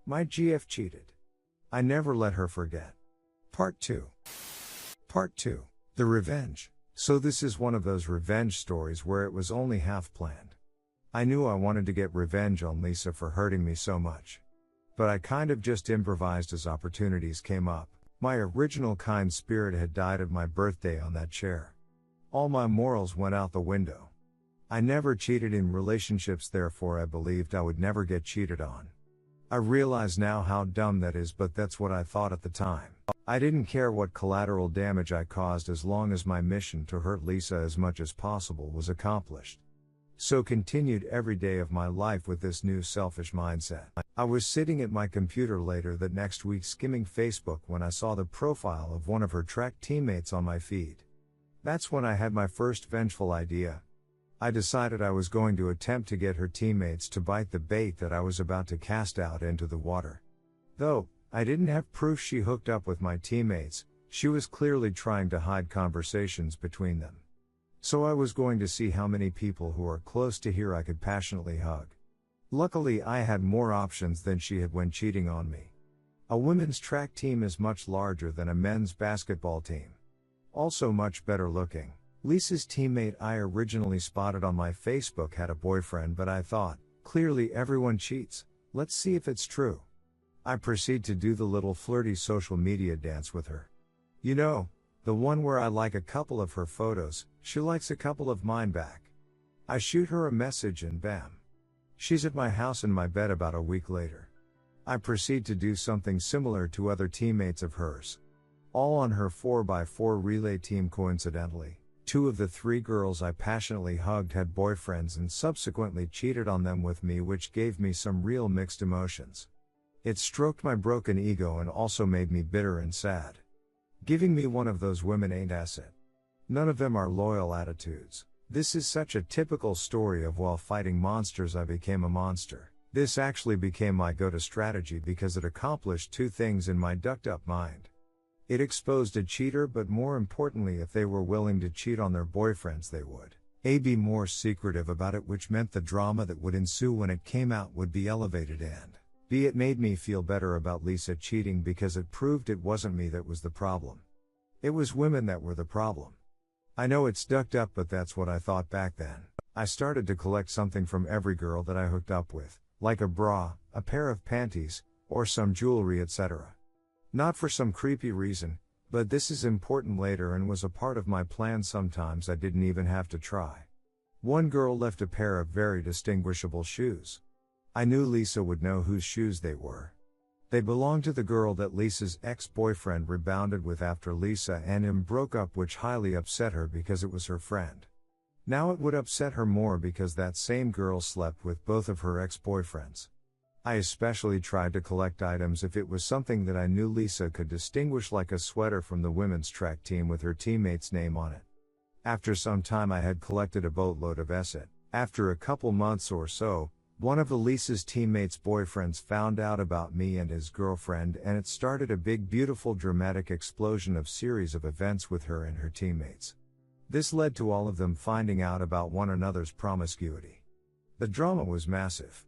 My GF cheated. I never let her forget. Part 2. Part 2. The Revenge. So this is one of those revenge stories where it was only half planned. I knew I wanted to get revenge on Lisa for hurting me so much. But I kind of just improvised as opportunities came up. My original kind spirit had died at my birthday on that chair. All my morals went out the window. I never cheated in relationships, therefore I believed I would never get cheated on. I realize now how dumb that is, but that's what I thought at the time. I didn't care what collateral damage I caused as long as my mission to hurt Lisa as much as possible was accomplished. So continued every day of my life with this new selfish mindset. I was sitting at my computer later that next week skimming Facebook when I saw the profile of one of her track teammates on my feed. That's when I had my first vengeful idea. I decided I was going to attempt to get her teammates to bite the bait that I was about to cast out into the water. Though I didn't have proof she hooked up with my teammates, she was clearly trying to hide conversations between them. So I was going to see how many people who are close to here I could passionately hug. Luckily I had more options than she had when cheating on me. A women's track team is much larger than a men's basketball team. Also much better looking. Lisa's teammate I originally spotted on my Facebook had a boyfriend, but I thought, clearly everyone cheats, let's see if it's true. I proceed to do the little flirty social media dance with her. You know, the one where I like a couple of her photos, she likes a couple of mine back. I shoot her a message and bam. She's at my house in my bed about a week later. I proceed to do something similar to other teammates of hers. All on her 4x4 relay team. Coincidentally, 2 of the 3 girls I passionately hugged had boyfriends and subsequently cheated on them with me, which gave me some real mixed emotions. It stroked my broken ego and also made me bitter and sad. Giving me one of those women ain't asset. None of them are loyal attitudes. This is such a typical story of while fighting monsters I became a monster. This actually became my go-to strategy because it accomplished 2 things in my ducked-up mind. It exposed a cheater, but more importantly, if they were willing to cheat on their boyfriends they would be more secretive about it, which meant the drama that would ensue when it came out would be elevated, and B, it made me feel better about Lisa cheating because it proved it wasn't me that was the problem. It was women that were the problem. I know it's ducked up, but that's what I thought back then. I started to collect something from every girl that I hooked up with, like a bra, a pair of panties, or some jewelry, etc. Not for some creepy reason, but this is important later and was a part of my plan. Sometimes I didn't even have to try. One girl left a pair of very distinguishable shoes. I knew Lisa would know whose shoes they were. They belonged to the girl that Lisa's ex-boyfriend rebounded with after Lisa and him broke up, which highly upset her because it was her friend. Now it would upset her more because that same girl slept with both of her ex-boyfriends. I especially tried to collect items if it was something that I knew Lisa could distinguish, like a sweater from the women's track team with her teammate's name on it. After some time I had collected a boatload of asset. After a couple months or so, one of Lisa's teammates' boyfriends found out about me and his girlfriend, and it started a big, beautiful, dramatic explosion of series of events with her and her teammates. This led to all of them finding out about one another's promiscuity. The drama was massive.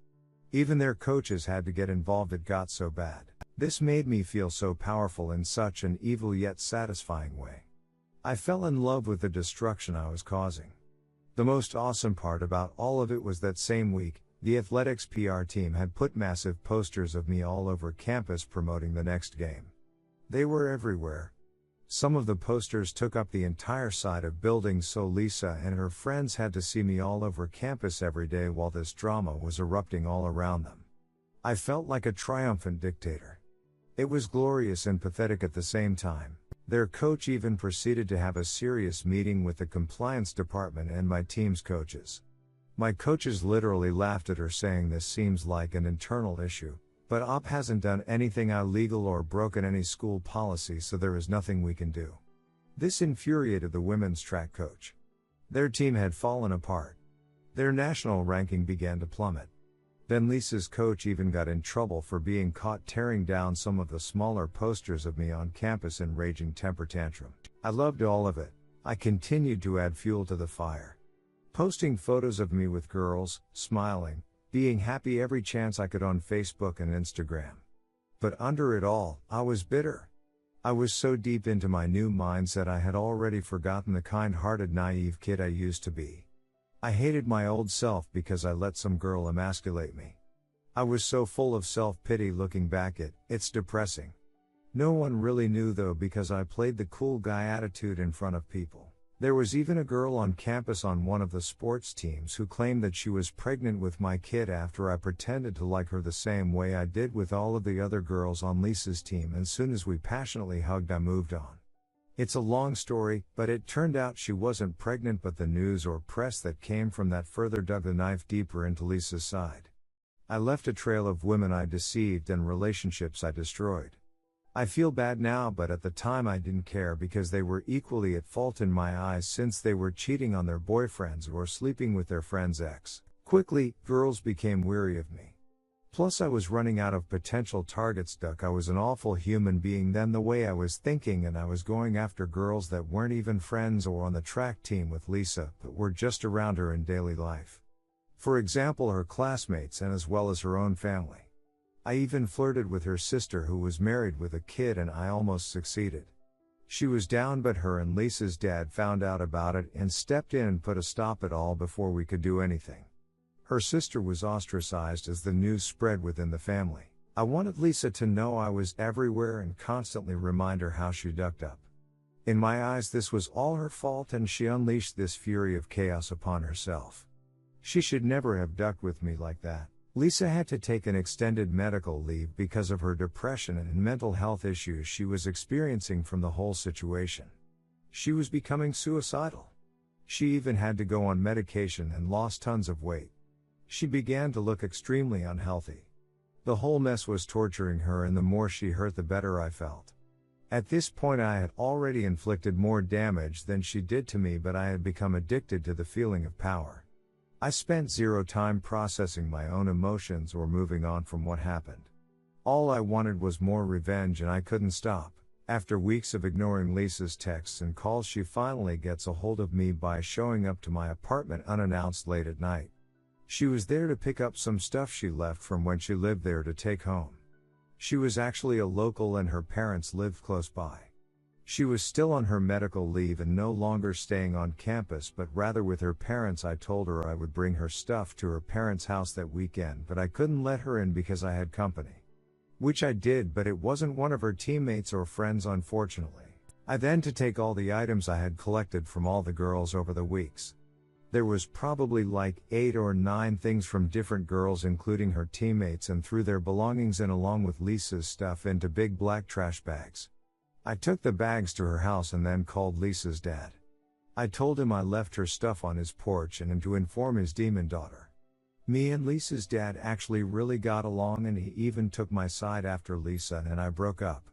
Even their coaches had to get involved, it got so bad. This made me feel so powerful in such an evil yet satisfying way. I fell in love with the destruction I was causing. The most awesome part about all of it was that same week, the athletics PR team had put massive posters of me all over campus promoting the next game. They were everywhere. Some of the posters took up the entire side of buildings, so Lisa and her friends had to see me all over campus every day while this drama was erupting all around them. I felt like a triumphant dictator. It was glorious and pathetic at the same time. Their coach even proceeded to have a serious meeting with the compliance department and my team's coaches. My coaches literally laughed at her, saying this seems like an internal issue, but OP hasn't done anything illegal or broken any school policy, so there is nothing we can do. This infuriated the women's track coach. Their team had fallen apart. Their national ranking began to plummet. Then Lisa's coach even got in trouble for being caught tearing down some of the smaller posters of me on campus in raging temper tantrum. I loved all of it. I continued to add fuel to the fire. Posting photos of me with girls, smiling, being happy every chance I could on Facebook and Instagram. But under it all, I was bitter. I was so deep into my new mindset I had already forgotten the kind-hearted naive kid I used to be. I hated my old self because I let some girl emasculate me. I was so full of self-pity looking back it's depressing. No one really knew though because I played the cool guy attitude in front of people. There was even a girl on campus on one of the sports teams who claimed that she was pregnant with my kid after I pretended to like her the same way I did with all of the other girls on Lisa's team, and soon as we passionately hugged I moved on. It's a long story, but it turned out she wasn't pregnant, but the news or press that came from that further dug the knife deeper into Lisa's side. I left a trail of women I deceived and relationships I destroyed. I feel bad now, but at the time I didn't care because they were equally at fault in my eyes since they were cheating on their boyfriends or sleeping with their friend's ex. Quickly, girls became weary of me. Plus I was running out of potential targets. I was an awful human being then the way I was thinking, and I was going after girls that weren't even friends or on the track team with Lisa, but were just around her in daily life. For example, her classmates and as well as her own family. I even flirted with her sister who was married with a kid, and I almost succeeded. She was down, but her and Lisa's dad found out about it and stepped in and put a stop at all before we could do anything. Her sister was ostracized as the news spread within the family. I wanted Lisa to know I was everywhere and constantly remind her how she ducked up. In my eyes this was all her fault, and she unleashed this fury of chaos upon herself. She should never have ducked with me like that. Lisa had to take an extended medical leave because of her depression and mental health issues she was experiencing from the whole situation. She was becoming suicidal. She even had to go on medication and lost tons of weight. She began to look extremely unhealthy. The whole mess was torturing her, and the more she hurt the better I felt. At this point I had already inflicted more damage than she did to me, but I had become addicted to the feeling of power. I spent zero time processing my own emotions or moving on from what happened. All I wanted was more revenge, and I couldn't stop. After weeks of ignoring Lisa's texts and calls, she finally gets a hold of me by showing up to my apartment unannounced late at night. She was there to pick up some stuff she left from when she lived there to take home. She was actually a local and her parents lived close by. She was still on her medical leave and no longer staying on campus, but rather with her parents. I told her I would bring her stuff to her parents' house that weekend, but I couldn't let her in because I had company. Which I did, but it wasn't one of her teammates or friends, unfortunately. I then to take all the items I had collected from all the girls over the weeks. There was probably like 8 or 9 things from different girls including her teammates, and threw their belongings in along with Lisa's stuff into big black trash bags. I took the bags to her house and then called Lisa's dad. I told him I left her stuff on his porch and him to inform his demon daughter. Me and Lisa's dad actually really got along, and he even took my side after Lisa and I broke up.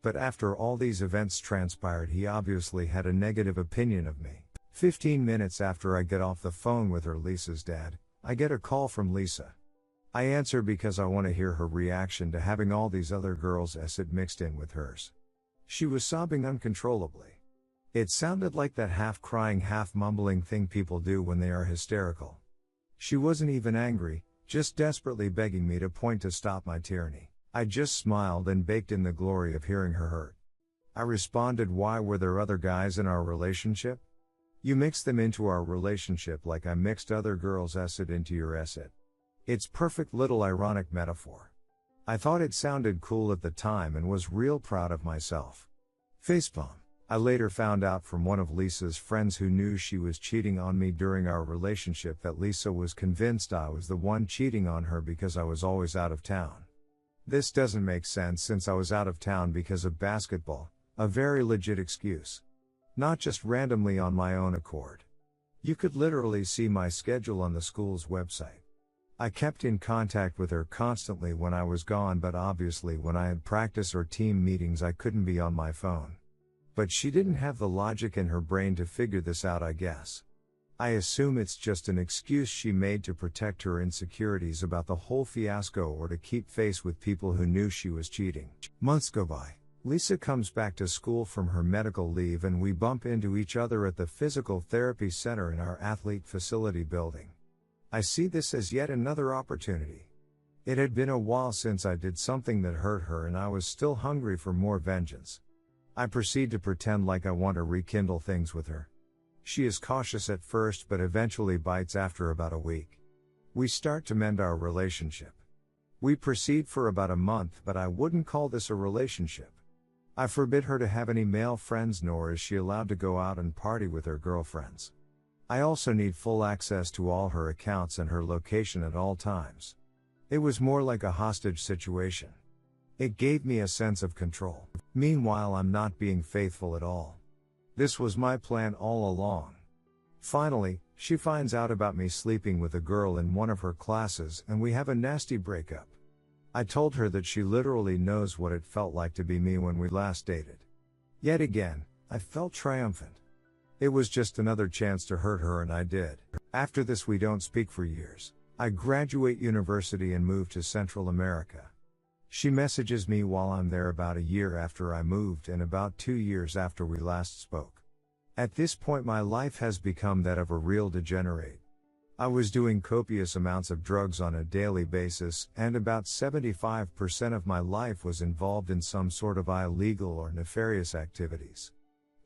But after all these events transpired, he obviously had a negative opinion of me. 15 minutes after I get off the phone with her, Lisa's dad, I get a call from Lisa. I answer because I want to hear her reaction to having all these other girls' acid mixed in with hers. She was sobbing uncontrollably. It sounded like that half-crying, half-mumbling thing people do when they are hysterical. She wasn't even angry, just desperately begging me to point to stop my tyranny. I just smiled and baked in the glory of hearing her hurt. I responded, "Why were there other guys in our relationship? You mixed them into our relationship like I mixed other girls' acid into your acid." It's perfect little ironic metaphor. I thought it sounded cool at the time and was real proud of myself. Facepalm. I later found out from one of Lisa's friends who knew she was cheating on me during our relationship that Lisa was convinced I was the one cheating on her because I was always out of town. This doesn't make sense since I was out of town because of basketball, a very legit excuse. Not just randomly on my own accord. You could literally see my schedule on the school's website. I kept in contact with her constantly when I was gone, but obviously when I had practice or team meetings I couldn't be on my phone. But she didn't have the logic in her brain to figure this out, I guess. I assume it's just an excuse she made to protect her insecurities about the whole fiasco or to keep face with people who knew she was cheating. Months go by. Lisa comes back to school from her medical leave and we bump into each other at the physical therapy center in our athlete facility building. I see this as yet another opportunity. It had been a while since I did something that hurt her and I was still hungry for more vengeance. I proceed to pretend like I want to rekindle things with her. She is cautious at first but eventually bites after about a week. We start to mend our relationship. We proceed for about a month, but I wouldn't call this a relationship. I forbid her to have any male friends, nor is she allowed to go out and party with her girlfriends. I also need full access to all her accounts and her location at all times. It was more like a hostage situation. It gave me a sense of control. Meanwhile, I'm not being faithful at all. This was my plan all along. Finally, she finds out about me sleeping with a girl in one of her classes and we have a nasty breakup. I told her that she literally knows what it felt like to be me when we last dated. Yet again, I felt triumphant. It was just another chance to hurt her and I did. After this we don't speak for years. I graduate university and move to Central America. She messages me while I'm there about a year after I moved and about 2 years after we last spoke. At this point my life has become that of a real degenerate. I was doing copious amounts of drugs on a daily basis and about 75% of my life was involved in some sort of illegal or nefarious activities.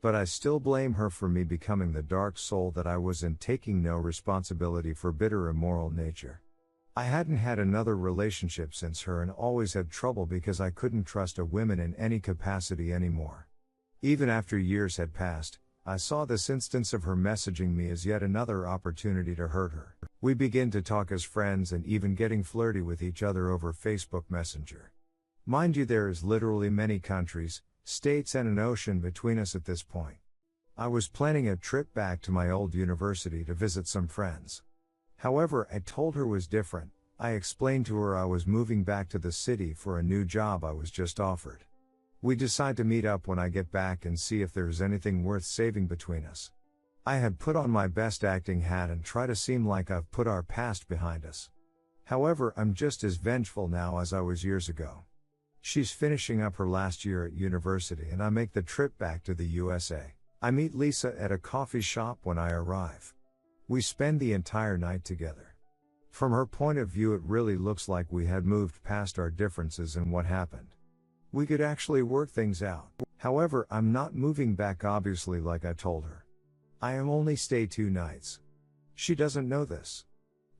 But I still blame her for me becoming the dark soul that I was and taking no responsibility for bitter immoral nature. I hadn't had another relationship since her and always had trouble because I couldn't trust a woman in any capacity anymore. Even after years had passed, I saw this instance of her messaging me as yet another opportunity to hurt her. We begin to talk as friends and even getting flirty with each other over Facebook Messenger. Mind you, there is literally many countries, states and an ocean between us at this point. I was planning a trip back to my old university to visit some friends. However, I told her it was different. I explained to her I was moving back to the city for a new job I was just offered. We decide to meet up when I get back and see if there's anything worth saving between us. I had put on my best acting hat and try to seem like I've put our past behind us. However, I'm just as vengeful now as I was years ago. She's finishing up her last year at university and I make the trip back to the USA. I meet Lisa at a coffee shop when I arrive. We spend the entire night together. From her point of view, it really looks like we had moved past our differences and what happened. We could actually work things out. However, I'm not moving back obviously like I told her. I am only stay 2 nights. She doesn't know this.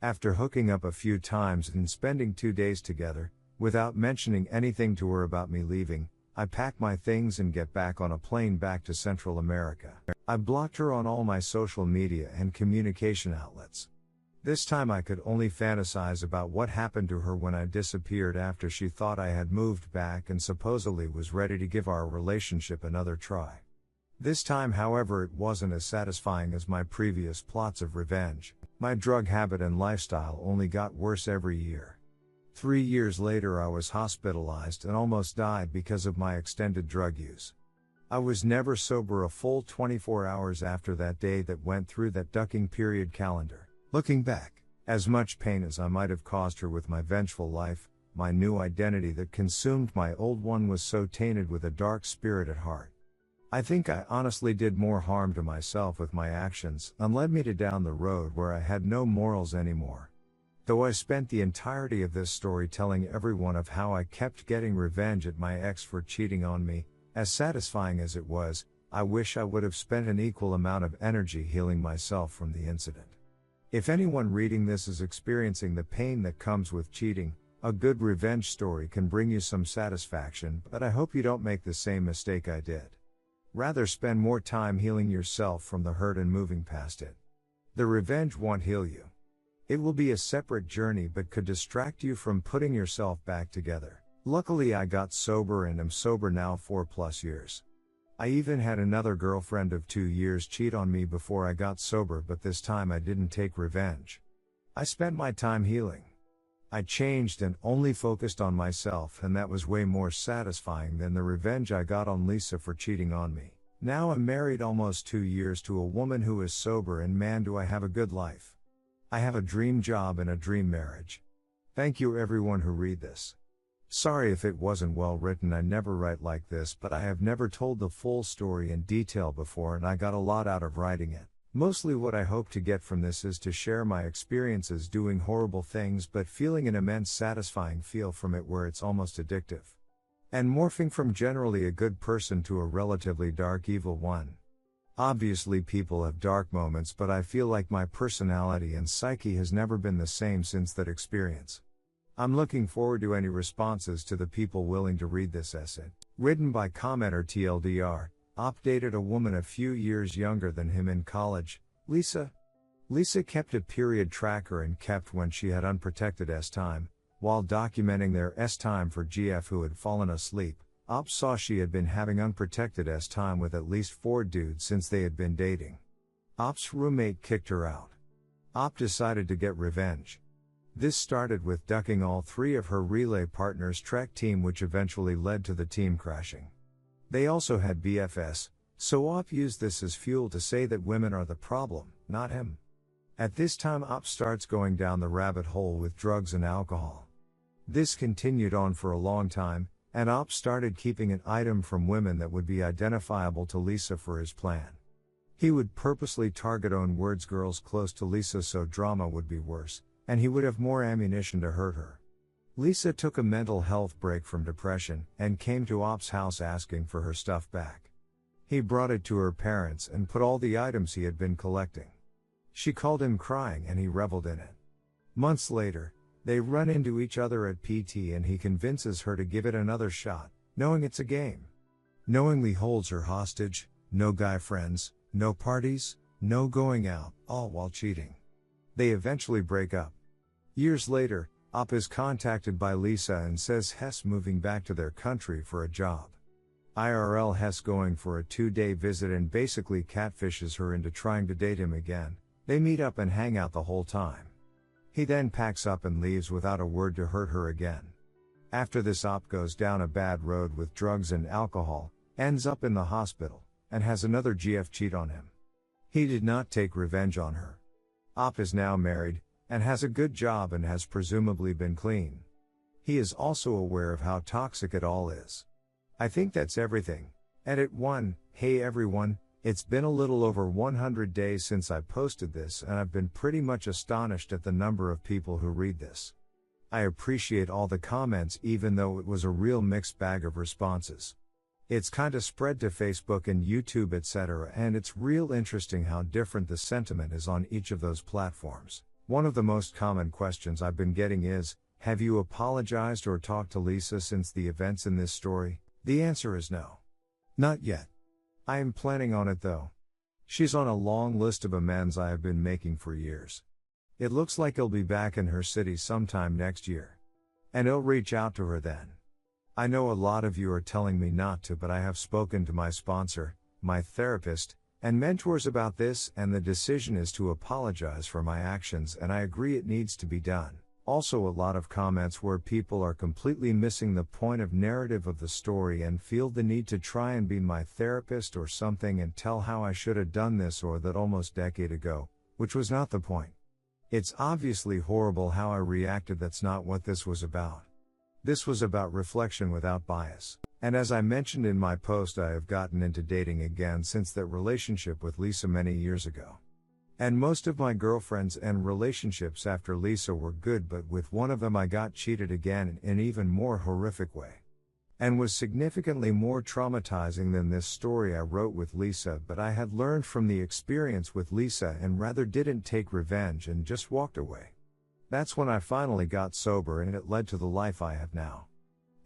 After hooking up a few times and spending 2 days together, without mentioning anything to her about me leaving, I pack my things and get back on a plane back to Central America. I blocked her on all my social media and communication outlets. This time I could only fantasize about what happened to her when I disappeared after she thought I had moved back and supposedly was ready to give our relationship another try. This time, however, it wasn't as satisfying as my previous plots of revenge. My drug habit and lifestyle only got worse every year. 3 years later I was hospitalized and almost died because of my extended drug use. I was never sober a full 24 hours after that day that went through that ducking period calendar. Looking back, as much pain as I might have caused her with my vengeful life, my new identity that consumed my old one was so tainted with a dark spirit at heart. I think I honestly did more harm to myself with my actions and led me to down the road where I had no morals anymore. Though I spent the entirety of this story telling everyone of how I kept getting revenge at my ex for cheating on me, as satisfying as it was, I wish I would have spent an equal amount of energy healing myself from the incident. If anyone reading this is experiencing the pain that comes with cheating, a good revenge story can bring you some satisfaction, but I hope you don't make the same mistake I did. Rather spend more time healing yourself from the hurt and moving past it. The revenge won't heal you. It will be a separate journey but could distract you from putting yourself back together. Luckily I got sober and am sober now 4+ years. I even had another girlfriend of 2 years cheat on me before I got sober, but this time I didn't take revenge. I spent my time healing. I changed and only focused on myself, and that was way more satisfying than the revenge I got on Lisa for cheating on me. Now I'm married almost 2 years to a woman who is sober, and man do I have a good life. I have a dream job and a dream marriage. Thank you everyone who read this. Sorry if it wasn't well written, I never write like this, but I have never told the full story in detail before and I got a lot out of writing it. Mostly what I hope to get from this is to share my experiences doing horrible things but feeling an immense satisfying feel from it where it's almost addictive. And morphing from generally a good person to a relatively dark evil one. Obviously people have dark moments, but I feel like my personality and psyche has never been the same since that experience. I'm looking forward to any responses to the people willing to read this essay. Written by commenter TLDR. Op dated a woman a few years younger than him in college, Lisa. Lisa kept a period tracker and kept when she had unprotected S-time, while documenting their S-time for GF who had fallen asleep. Op saw she had been having unprotected S-time with at least 4 dudes since they had been dating. Op's roommate kicked her out. Op decided to get revenge. This started with ducking all 3 of her relay partners' Trek team, which eventually led to the team crashing. They also had BFS, so Op used this as fuel to say that women are the problem, not him. At this time Op starts going down the rabbit hole with drugs and alcohol. This continued on for a long time, and Op started keeping an item from women that would be identifiable to Lisa for his plan. He would purposely target girls close to Lisa so drama would be worse, and he would have more ammunition to hurt her. Lisa took a mental health break from depression, and came to Op's house asking for her stuff back. He brought it to her parents and put all the items he had been collecting. She called him crying and he reveled in it. Months later, they run into each other at PT and he convinces her to give it another shot, knowing it's a game. Knowingly holds her hostage, no guy friends, no parties, no going out, all while cheating. They eventually break up. Years later, Op is contacted by Lisa and says Hess moving back to their country for a job. IRL Hess going for a 2-day visit and basically catfishes her into trying to date him again. They meet up and hang out the whole time. He then packs up and leaves without a word to hurt her again. After this Op goes down a bad road with drugs and alcohol, ends up in the hospital, and has another GF cheat on him. He did not take revenge on her. Op is now married, and has a good job and has presumably been clean. He is also aware of how toxic it all is. I think that's everything. Edit 1. Hey everyone, it's been a little over 100 days since I posted this and I've been pretty much astonished at the number of people who read this. I appreciate all the comments even though it was a real mixed bag of responses. It's kinda spread to Facebook and YouTube etc. and it's real interesting how different the sentiment is on each of those platforms. One of the most common questions I've been getting is, have you apologized or talked to Lisa since the events in this story? The answer is no. Not yet. I am planning on it though. She's on a long list of amends I have been making for years. It looks like he'll be back in her city sometime next year. And I'll reach out to her then. I know a lot of you are telling me not to, but I have spoken to my sponsor, my therapist, and mentors about this, and the decision is to apologize for my actions, and I agree it needs to be done. Also a lot of comments where people are completely missing the point of narrative of the story and feel the need to try and be my therapist or something and tell how I should have done this or that almost decade ago, which was not the point. It's obviously horrible how I reacted. That's not what this was about. This was about reflection without bias. And as I mentioned in my post, I have gotten into dating again since that relationship with Lisa many years ago. And most of my girlfriends and relationships after Lisa were good, but with one of them I got cheated again in an even more horrific way. And was significantly more traumatizing than this story I wrote with Lisa, but I had learned from the experience with Lisa and rather didn't take revenge and just walked away. That's when I finally got sober and it led to the life I have now.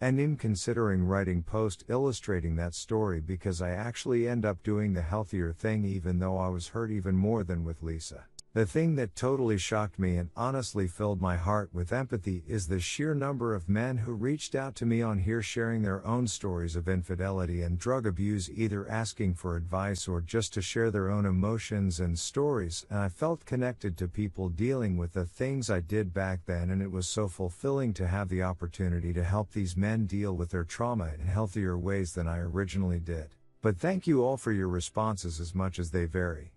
And I'm considering writing post illustrating that story because I actually end up doing the healthier thing even though I was hurt even more than with Lisa. The thing that totally shocked me and honestly filled my heart with empathy is the sheer number of men who reached out to me on here sharing their own stories of infidelity and drug abuse, either asking for advice or just to share their own emotions and stories, and I felt connected to people dealing with the things I did back then, and it was so fulfilling to have the opportunity to help these men deal with their trauma in healthier ways than I originally did. But thank you all for your responses as much as they vary.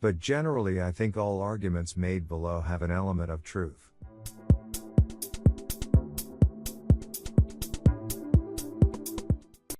But generally I think all arguments made below have an element of truth.